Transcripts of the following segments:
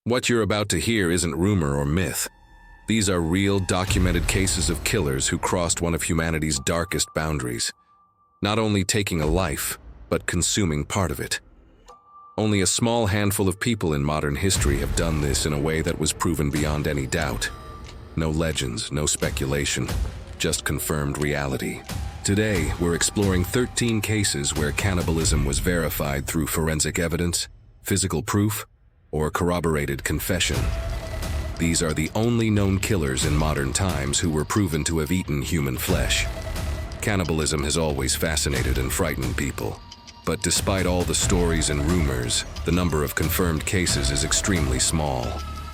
What you're about to hear isn't rumor or myth. These are real, documented cases of killers who crossed one of humanity's darkest boundaries, not only taking a life, but consuming part of it. Only a small handful of people in modern history have done this in a way that was proven beyond any doubt. No legends, no speculation, just confirmed reality. Today, we're exploring 13 cases where cannibalism was verified through forensic evidence, physical proof, or corroborated confession. These are the only known killers in modern times who were proven to have eaten human flesh. Cannibalism has always fascinated and frightened people. But despite all the stories and rumors, the number of confirmed cases is extremely small.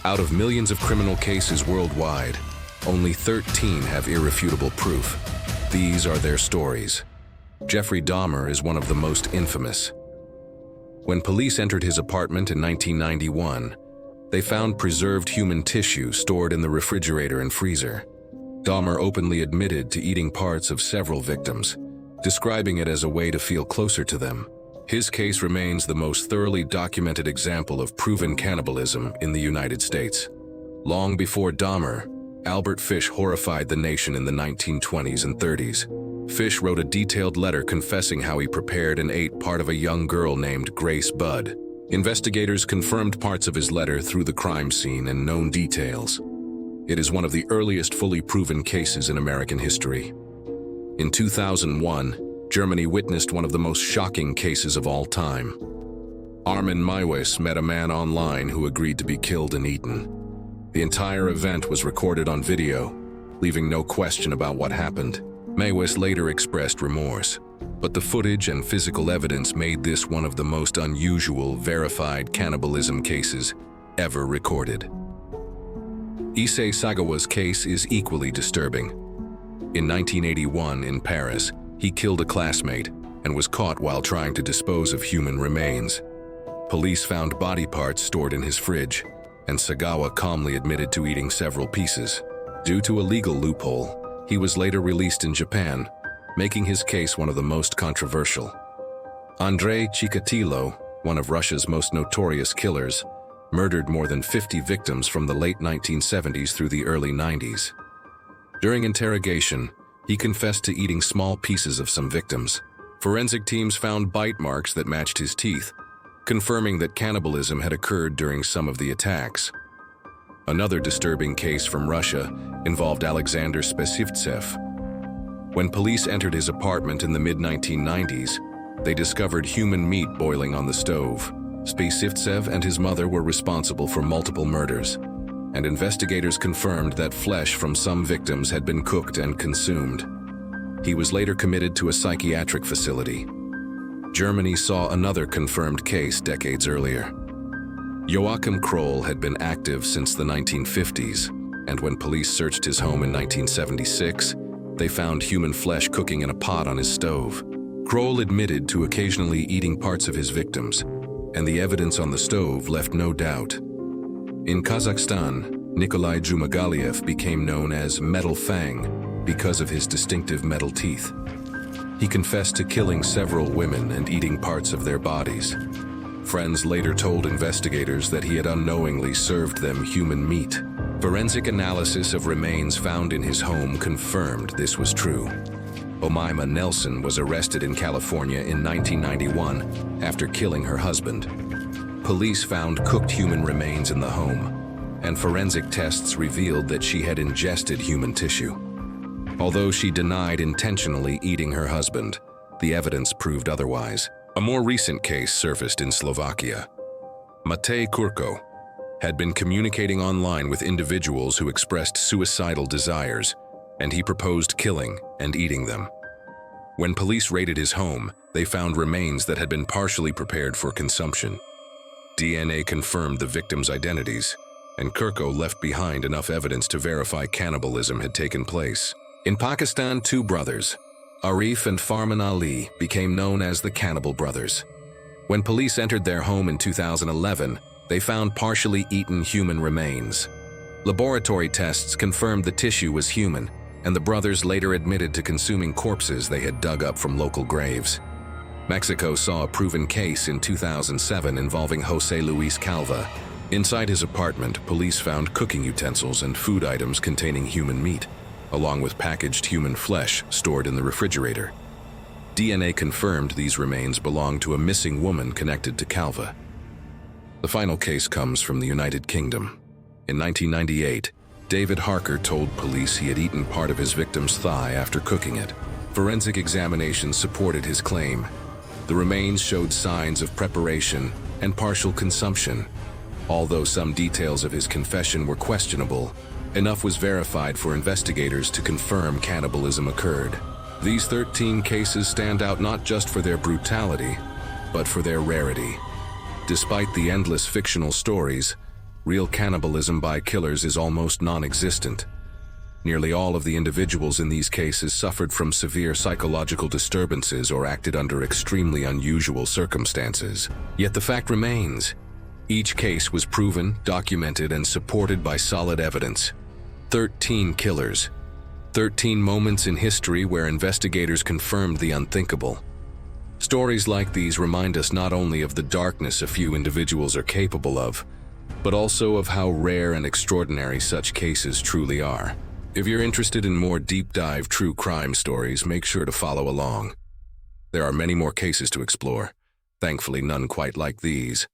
Out of millions of criminal cases worldwide, only 13 have irrefutable proof. These are their stories. Jeffrey Dahmer is one of the most infamous. When police entered his apartment in 1991, they found preserved human tissue stored in the refrigerator and freezer. Dahmer openly admitted to eating parts of several victims, describing it as a way to feel closer to them. His case remains the most thoroughly documented example of proven cannibalism in the United States. Long before Dahmer, Albert Fish horrified the nation in the 1920s and 30s. Fish wrote a detailed letter confessing how he prepared and ate part of a young girl named Grace Budd. Investigators confirmed parts of his letter through the crime scene and known details. It is one of the earliest fully proven cases in American history. In 2001, Germany witnessed one of the most shocking cases of all time. Armin Meiwes met a man online who agreed to be killed and eaten. The entire event was recorded on video, leaving no question about what happened. Meiwes later expressed remorse, but the footage and physical evidence made this one of the most unusual, verified cannibalism cases ever recorded. Issei Sagawa's case is equally disturbing. In 1981 in Paris, he killed a classmate and was caught while trying to dispose of human remains. Police found body parts stored in his fridge, and Sagawa calmly admitted to eating several pieces. Due to a legal loophole, he was later released in Japan, making his case one of the most controversial. Andrei Chikatilo, one of Russia's most notorious killers, murdered more than 50 victims from the late 1970s through the early 90s. During interrogation, he confessed to eating small pieces of some victims. Forensic teams found bite marks that matched his teeth, confirming that cannibalism had occurred during some of the attacks. Another disturbing case from Russia involved Alexander Spesivtsev. When police entered his apartment in the mid-1990s, they discovered human meat boiling on the stove. Spesivtsev and his mother were responsible for multiple murders, and investigators confirmed that flesh from some victims had been cooked and consumed. He was later committed to a psychiatric facility. Germany saw another confirmed case decades earlier. Joachim Kroll had been active since the 1950s, and when police searched his home in 1976, they found human flesh cooking in a pot on his stove. Kroll admitted to occasionally eating parts of his victims, and the evidence on the stove left no doubt. In Kazakhstan, Nikolai Jumagaliev became known as Metal Fang because of his distinctive metal teeth. He confessed to killing several women and eating parts of their bodies. Friends later told investigators that he had unknowingly served them human meat. Forensic analysis of remains found in his home confirmed this was true. Omaima Nelson was arrested in California in 1991 after killing her husband. Police found cooked human remains in the home, and forensic tests revealed that she had ingested human tissue. Although she denied intentionally eating her husband, the evidence proved otherwise. A more recent case surfaced in Slovakia. Matej Kurko had been communicating online with individuals who expressed suicidal desires, and he proposed killing and eating them. When police raided his home, they found remains that had been partially prepared for consumption. DNA confirmed the victims' identities, and Kurko left behind enough evidence to verify cannibalism had taken place. In Pakistan, two brothers, Arif and Farman Ali, became known as the Cannibal Brothers. When police entered their home in 2011, they found partially eaten human remains. Laboratory tests confirmed the tissue was human, and the brothers later admitted to consuming corpses they had dug up from local graves. Mexico saw a proven case in 2007 involving José Luis Calva, Inside his apartment, police found cooking utensils and food items containing human meat, along with packaged human flesh stored in the refrigerator. DNA confirmed these remains belonged to a missing woman connected to Calva. The final case comes from the United Kingdom. In 1998, David Harker told police he had eaten part of his victim's thigh after cooking it. Forensic examinations supported his claim. The remains showed signs of preparation and partial consumption. Although some details of his confession were questionable, enough was verified for investigators to confirm cannibalism occurred. These 13 cases stand out not just for their brutality, but for their rarity. Despite the endless fictional stories, real cannibalism by killers is almost non-existent. Nearly all of the individuals in these cases suffered from severe psychological disturbances or acted under extremely unusual circumstances. Yet the fact remains: each case was proven, documented, and supported by solid evidence. 13 killers. 13 moments in history where investigators confirmed the unthinkable. Stories like these remind us not only of the darkness a few individuals are capable of, but also of how rare and extraordinary such cases truly are. If you're interested in more deep-dive true crime stories, make sure to follow along. There are many more cases to explore. Thankfully, none quite like these.